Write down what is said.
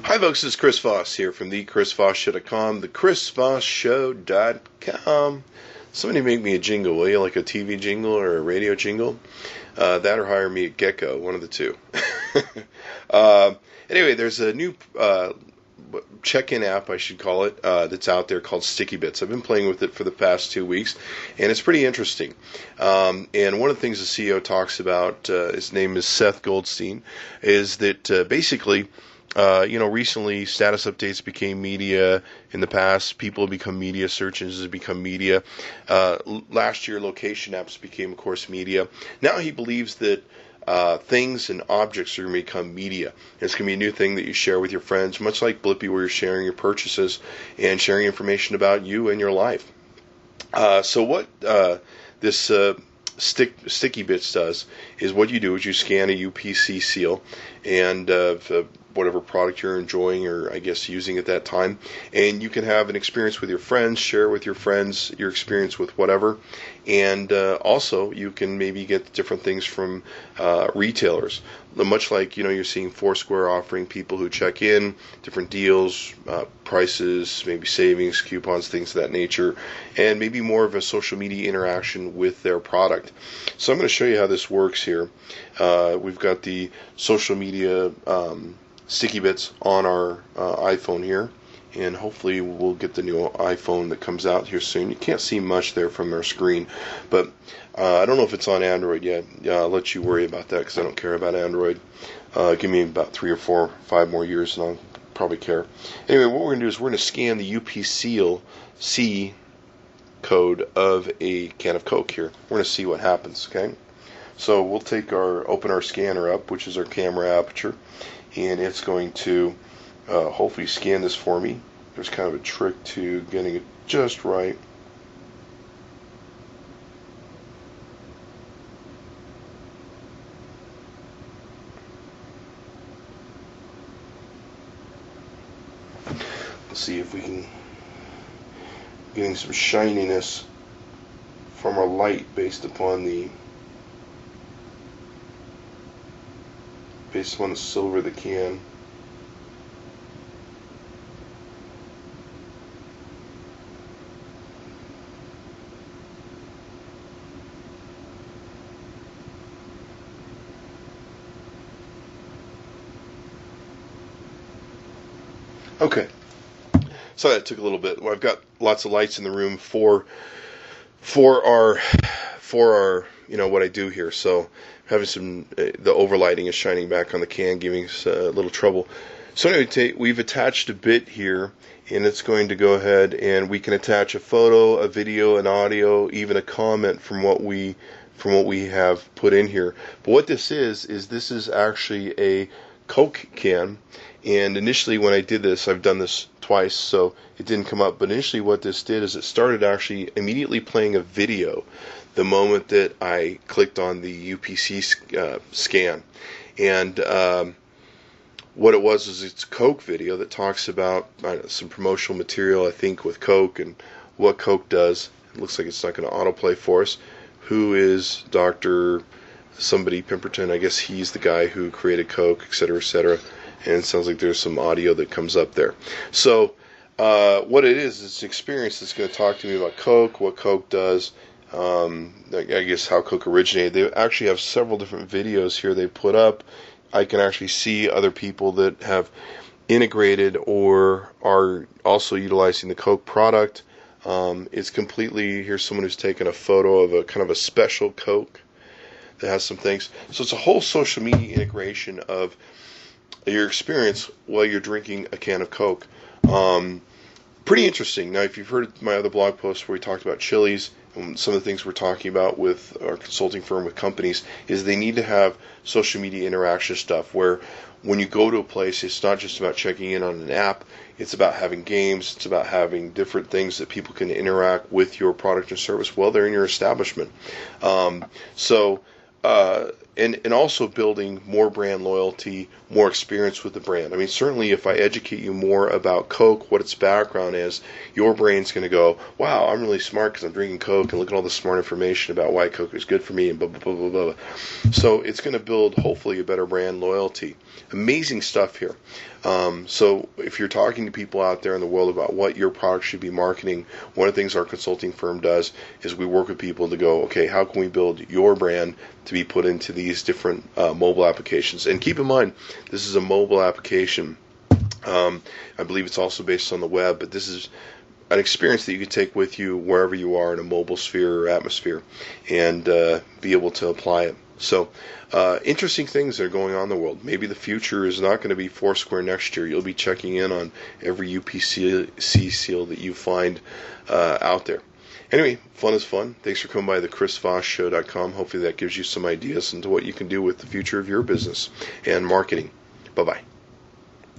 Hi folks, this is Chris Voss here from the ChrisVossShow.com, the ChrisVossShow.com. Somebody make me a jingle, will you? Like a TV jingle or a radio jingle? That or hire me at Gecko, one of the two. Anyway, there's a new check-in app, I should call it, that's out there called Stickybits. I've been playing with it for the past 2 weeks, and it's pretty interesting. And one of the things the CEO talks about, his name is Seth Goldstein, is that basically, recently status updates became media. In the past, people have become media. Search engines have become media. Last year, location apps became, of course, media. Now he believes that things and objects are going to become media. It's going to be a new thing that you share with your friends, much like Blippi, where you're sharing your purchases and sharing information about you and your life. So what this Stickybits does is what you do is you scan a UPC seal and whatever product you're enjoying or I guess using at that time, and you can have an experience with your friends, share with your friends your experience with whatever, and also you can maybe get different things from retailers, much like you're seeing Foursquare offering people who check in different deals, prices, maybe savings, coupons, things of that nature, and maybe more of a social media interaction with their product. So I'm going to show you how this works here. We've got the social media Stickybits on our iPhone here, and hopefully we'll get the new iPhone that comes out here soon. You can't see much there from our screen, but I don't know if it's on Android yet. I'll let you worry about that because I don't care about Android. Give me about 3 or 4 or 5 more years and I'll probably care. Anyway, what we're going to do is we're going to scan the UPC code of a can of Coke here. We're going to see what happens, okay? So we'll open our scanner up, which is our camera aperture, and it's going to hopefully scan this for me. There's kind of a trick to getting it just right. Let's see if we can getting some shininess from our light based upon the silver of the can. Okay, so that took a little bit. Well, I've got lots of lights in the room for our what I do here. So having some the overlighting is shining back on the can, giving us a little trouble. So anyway, we've attached a bit here, and it's going to go ahead and we can attach a photo, a video, an audio, even a comment from what we have put in here. But what this is actually a Coke can. And initially when I did this, I've done this twice, so it didn't come up. But initially what this did is it started actually immediately playing a video the moment that I clicked on the UPC scan. And what it was is it's a Coke video that talks about some promotional material, I think, with Coke and what Coke does. It looks like it's not going to autoplay for us. Who is Dr. somebody Pemberton? I guess he's the guy who created Coke, etc., etc. And it sounds like there's some audio that comes up there. So what it is, it's an experience that's going to talk to me about Coke, what Coke does, I guess how Coke originated. They actually have several different videos here they put up. I can actually see other people that have integrated or are also utilizing the Coke product. It's completely, here's someone who's taken a photo of a kind of a special Coke that has some things. So it's a whole social media integration of your experience while you're drinking a can of Coke. Pretty interesting. Now, if you've heard my other blog posts where we talked about Chili's, and some of the things we're talking about with our consulting firm with companies is they need to have social media interaction stuff where when you go to a place, it's not just about checking in on an app. It's about having games. It's about having different things that people can interact with your product or service while they're in your establishment. and also building more brand loyalty, more experience with the brand. I mean, certainly if I educate you more about Coke, what its background is, your brain's going to go, wow, I'm really smart because I'm drinking Coke, and look at all the smart information about why Coke is good for me, and blah, blah, blah, blah, blah. So it's going to build, hopefully, a better brand loyalty. Amazing stuff here. So if you're talking to people out there in the world about what your product should be marketing, one of the things our consulting firm does is we work with people to go, okay, how can we build your brand to be put into these different mobile applications? And keep in mind, this is a mobile application. I believe it's also based on the web, but this is an experience that you can take with you wherever you are in a mobile sphere or atmosphere and be able to apply it. So interesting things that are going on in the world. Maybe the future is not going to be Foursquare next year. You'll be checking in on every UPC seal that you find out there. Anyway, fun is fun. Thanks for coming by the chrisvossshow.com. Hopefully that gives you some ideas into what you can do with the future of your business and marketing. Bye-bye.